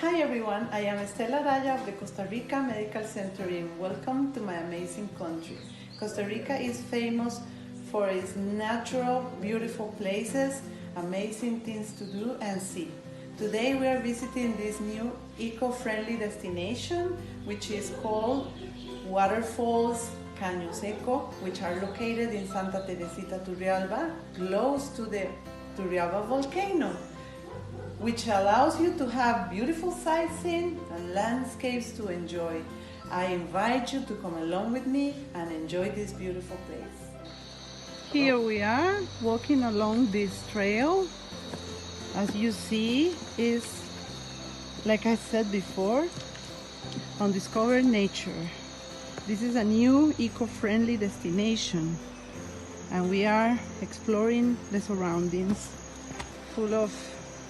Hi everyone, I am Estela Araya of the Costa Rica Medical Center and welcome to my amazing country. Costa Rica is famous for its natural, beautiful places, amazing things to do and see. Today we are visiting this new eco-friendly destination which is called Waterfalls Caño Seco, which are located in Santa Teresita Turrialba, close to the Turrialba volcano, which allows you to have beautiful sightseeing and landscapes to enjoy. I invite you to come along with me and enjoy this beautiful place. Here we are walking along this trail. As you see, is, like I said before, Undiscovered Nature. This is a new eco-friendly destination and we are exploring the surroundings full of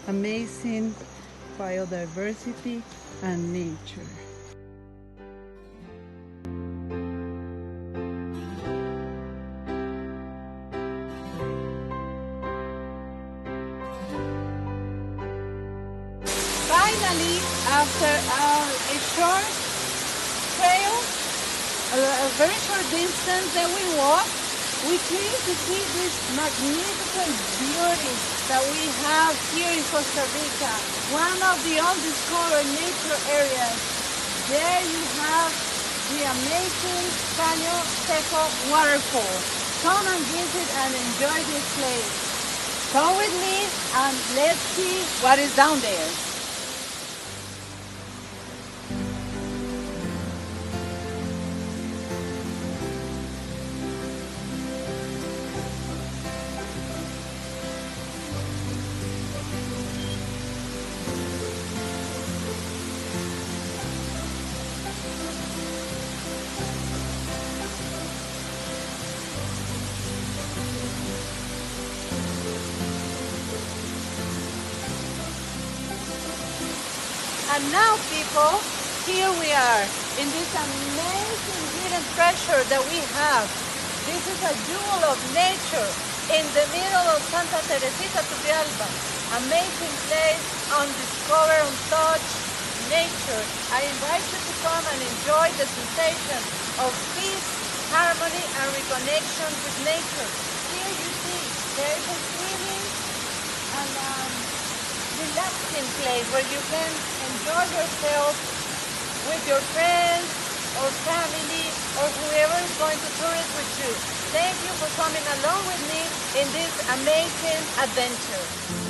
amazing biodiversity and nature. Finally, after a short trail, a very short distance that we walked, we came to see this magnificent beauty that we have here in Costa Rica, one of the undiscovered nature areas. There you have the amazing Caño Seco waterfall. Come and visit and enjoy this place. Come with me and let's see what is down there. And now, people, here we are in this amazing hidden treasure that we have. This is a jewel of nature in the middle of Santa Teresita Turrialba. Amazing place, undiscovered, untouched nature. I invite you to come and enjoy the sensation of peace, harmony, and reconnection with nature. Here you see there is a swimming and relaxing place where you can enjoy yourself with your friends or family or whoever is going to tourist with you. Thank you for coming along with me in this amazing adventure.